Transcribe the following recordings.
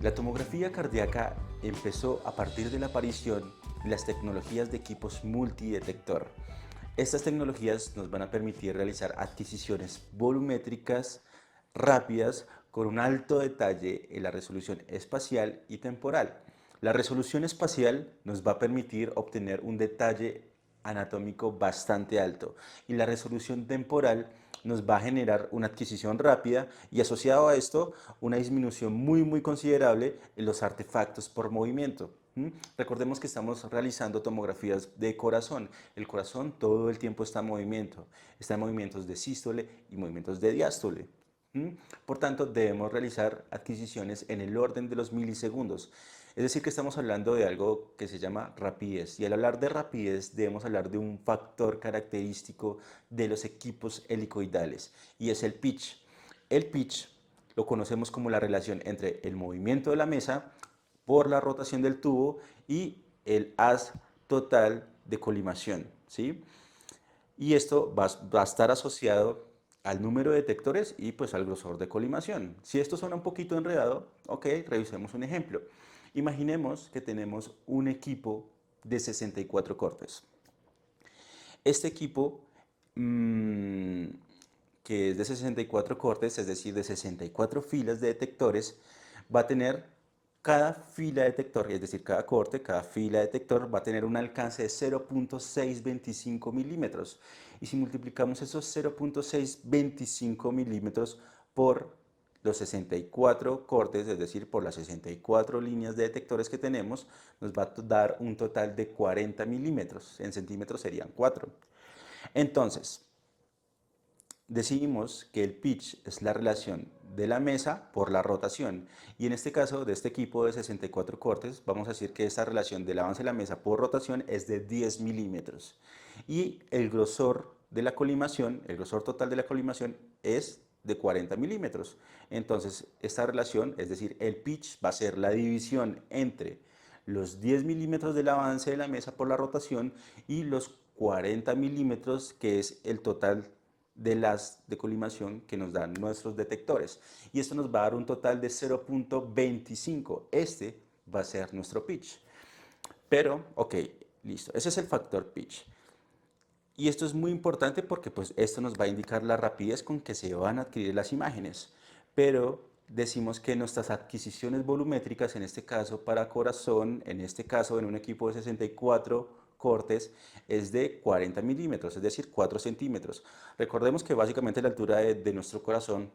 La tomografía cardíaca empezó a partir de la aparición de las tecnologías de equipos multidetector. Estas tecnologías nos van a permitir realizar adquisiciones volumétricas rápidas con un alto detalle en la resolución espacial y temporal. La resolución espacial nos va a permitir obtener un detalle anatómico bastante alto y la resolución temporal nos va a generar una adquisición rápida y asociado a esto una disminución muy considerable en los artefactos por movimiento. Recordemos que estamos realizando tomografías de corazón. El corazón todo el tiempo está en movimiento. Está en movimientos de sístole y movimientos de diástole. Por tanto, debemos realizar adquisiciones en el orden de los milisegundos. Es decir, que estamos hablando de algo que se llama rapidez. Y al hablar de rapidez, debemos hablar de un factor característico de los equipos helicoidales, y es el pitch. El pitch lo conocemos como la relación entre el movimiento de la mesa por la rotación del tubo y el haz total de colimación, ¿sí? Y esto va a estar asociado al número de detectores y pues al grosor de colimación. Si esto suena un poquito enredado, ok, revisemos un ejemplo. Imaginemos que tenemos un equipo de 64 cortes. Este equipo, mmm, que es de 64 cortes, es decir, de 64 filas de detectores, va a tener cada fila de detector, es decir, cada corte, cada fila de detector va a tener un alcance de 0.625 milímetros. Y si multiplicamos esos 0.625 milímetros por los 64 cortes, es decir, por las 64 líneas de detectores que tenemos, nos va a dar un total de 40 milímetros. En centímetros serían 4. Entonces, decidimos que el pitch es la relación de la mesa por la rotación. Y en este caso, de este equipo de 64 cortes, vamos a decir que esta relación del avance de la mesa por rotación es de 10 milímetros. Y el grosor de la colimación, el grosor total de la colimación es de 40 milímetros. Entonces, esta relación, es decir, el pitch va a ser la división entre los 10 milímetros del avance de la mesa por la rotación y los 40 milímetros, que es el total de las de colimación que nos dan nuestros detectores. Y esto nos va a dar un total de 0.25. Este va a ser nuestro pitch. Pero, ok, listo. Ese es el factor pitch. Y esto es muy importante porque pues esto nos va a indicar la rapidez con que se van a adquirir las imágenes. Pero decimos que nuestras adquisiciones volumétricas, en este caso para corazón, en este caso en un equipo de 64 cortes, es de 40 milímetros, es decir, 4 centímetros. Recordemos que básicamente la altura de nuestro corazón,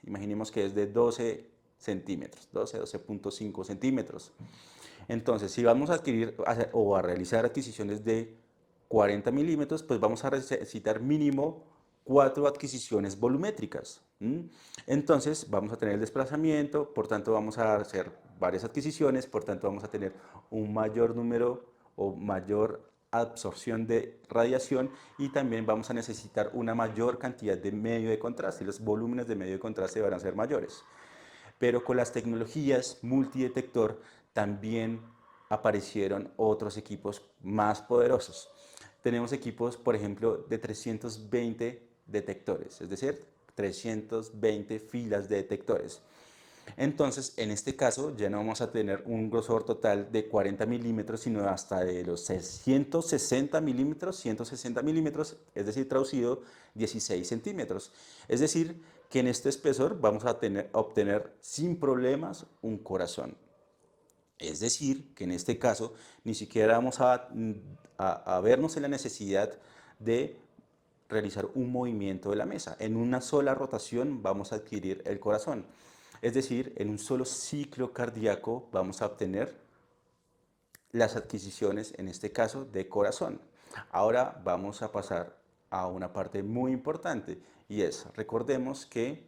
imaginemos que es de 12 centímetros, 12.5 centímetros. Entonces, si vamos a adquirir o a realizar adquisiciones de 40 milímetros, pues vamos a necesitar mínimo 4 adquisiciones volumétricas. Entonces, vamos a tener el desplazamiento, por tanto vamos a hacer varias adquisiciones, por tanto vamos a tener un mayor número o mayor absorción de radiación, y también vamos a necesitar una mayor cantidad de medio de contraste, y los volúmenes de medio de contraste van a ser mayores. Pero con las tecnologías multidetector también aparecieron otros equipos más poderosos. Tenemos equipos, por ejemplo, de 320 detectores, es decir, 320 filas de detectores. Entonces, en este caso, ya no vamos a tener un grosor total de 40 milímetros, sino hasta de los 160 milímetros, 160 milímetros, es decir, traducido 16 centímetros. Es decir, que en este espesor vamos a obtener sin problemas un corazón. Es decir, que en este caso ni siquiera vamos a vernos en la necesidad de realizar un movimiento de la mesa. En una sola rotación vamos a adquirir el corazón. Es decir, en un solo ciclo cardíaco vamos a obtener las adquisiciones, en este caso, de corazón. Ahora vamos a pasar a una parte muy importante, y es, recordemos que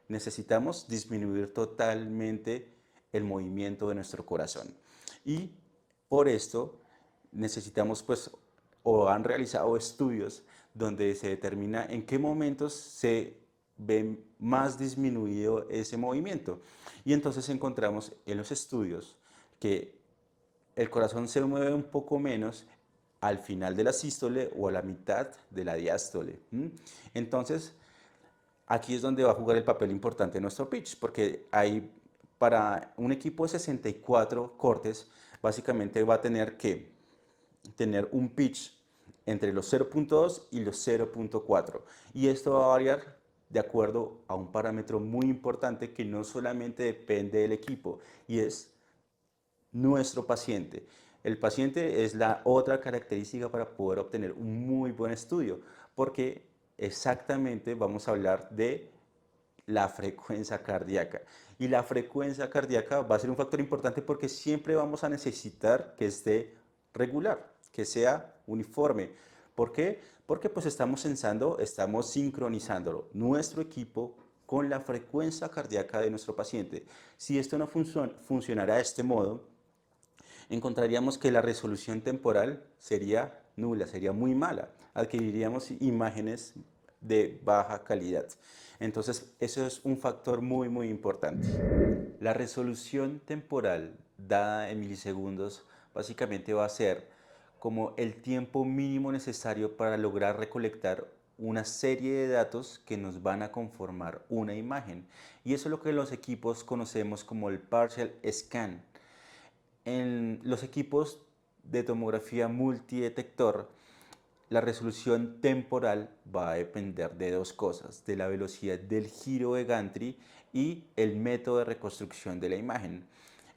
necesitamos disminuir totalmente el movimiento de nuestro corazón. Y por esto necesitamos, pues, o han realizado estudios donde se determina en qué momentos se ve más disminuido ese movimiento. Y entonces encontramos en los estudios que el corazón se mueve un poco menos al final de la sístole o a la mitad de la diástole. Entonces, aquí es donde va a jugar el papel importante nuestro pitch, porque hay para un equipo de 64 cortes, básicamente va a tener que tener un pitch entre los 0.2 y los 0.4. Y esto va a variar de acuerdo a un parámetro muy importante que no solamente depende del equipo, y es nuestro paciente. El paciente es la otra característica para poder obtener un muy buen estudio, porque exactamente vamos a hablar de la frecuencia cardíaca. Y la frecuencia cardíaca va a ser un factor importante porque siempre vamos a necesitar que esté regular, que sea uniforme. ¿Por qué? Porque pues estamos sensando, estamos sincronizándolo, nuestro equipo con la frecuencia cardíaca de nuestro paciente. Si esto no funcionara de este modo, encontraríamos que la resolución temporal sería nula, sería muy mala. Adquiriríamos imágenes de baja calidad. Entonces, eso es un factor muy importante. La resolución temporal dada en milisegundos básicamente va a ser como el tiempo mínimo necesario para lograr recolectar una serie de datos que nos van a conformar una imagen. Y eso es lo que los equipos conocemos como el partial scan. En los equipos de tomografía multidetector, la resolución temporal va a depender de dos cosas, de la velocidad del giro de Gantry y el método de reconstrucción de la imagen.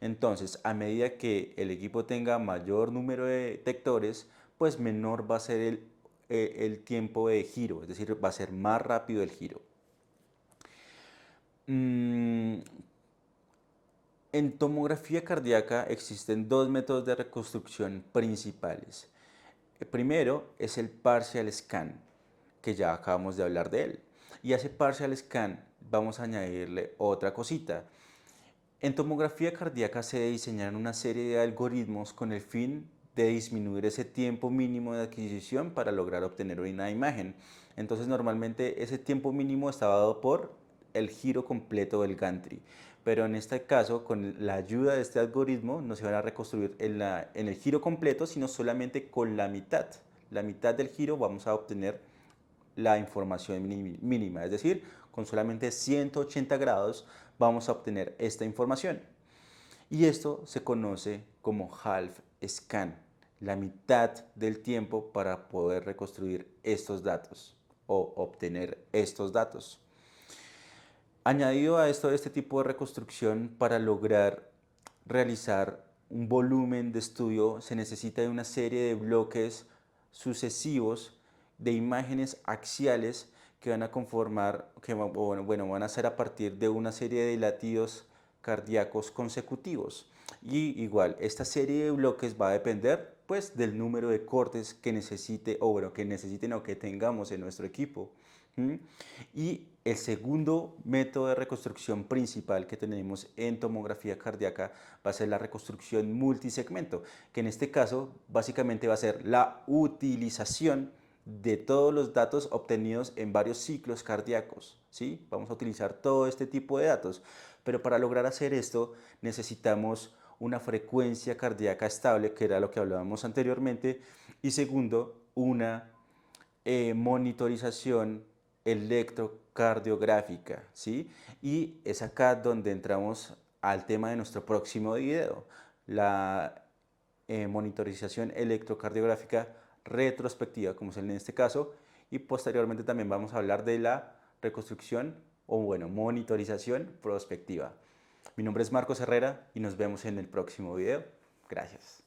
Entonces, a medida que el equipo tenga mayor número de detectores, pues menor va a ser el tiempo de giro, es decir, va a ser más rápido el giro. Mm, En tomografía cardíaca existen dos métodos de reconstrucción principales. El primero es el partial scan, que ya acabamos de hablar de él. Y a ese partial scan vamos a añadirle otra cosita. En tomografía cardíaca se diseñaron una serie de algoritmos con el fin de disminuir ese tiempo mínimo de adquisición para lograr obtener una imagen. Entonces normalmente ese tiempo mínimo estaba dado por el giro completo del gantry. Pero en este caso, con la ayuda de este algoritmo, no se van a reconstruir en el giro completo, sino solamente con la mitad. La mitad del giro vamos a obtener la información mínima, es decir, con solamente 180 grados vamos a obtener esta información. Y esto se conoce como half scan, la mitad del tiempo para poder reconstruir estos datos o obtener estos datos. Añadido a esto, este tipo de reconstrucción, para lograr realizar un volumen de estudio se necesita de una serie de bloques sucesivos de imágenes axiales que van a conformar, que van a ser a partir de una serie de latidos cardíacos consecutivos. Y igual, esta serie de bloques va a depender pues del número de cortes que necesite que necesiten o que tengamos en nuestro equipo. ¿Mm? Y el segundo método de reconstrucción principal que tenemos en tomografía cardíaca va a ser la reconstrucción multisegmento, que en este caso básicamente va a ser la utilización de todos los datos obtenidos en varios ciclos cardíacos. ¿Sí? Vamos a utilizar todo este tipo de datos, pero para lograr hacer esto necesitamos una frecuencia cardíaca estable, que era lo que hablábamos anteriormente, y segundo, una monitorización electrocardiográfica, ¿sí? Y es acá donde entramos al tema de nuestro próximo video, la monitorización electrocardiográfica retrospectiva, como es en este caso, y posteriormente también vamos a hablar de la reconstrucción o monitorización prospectiva. Mi nombre es Marcos Herrera y nos vemos en el próximo video. Gracias.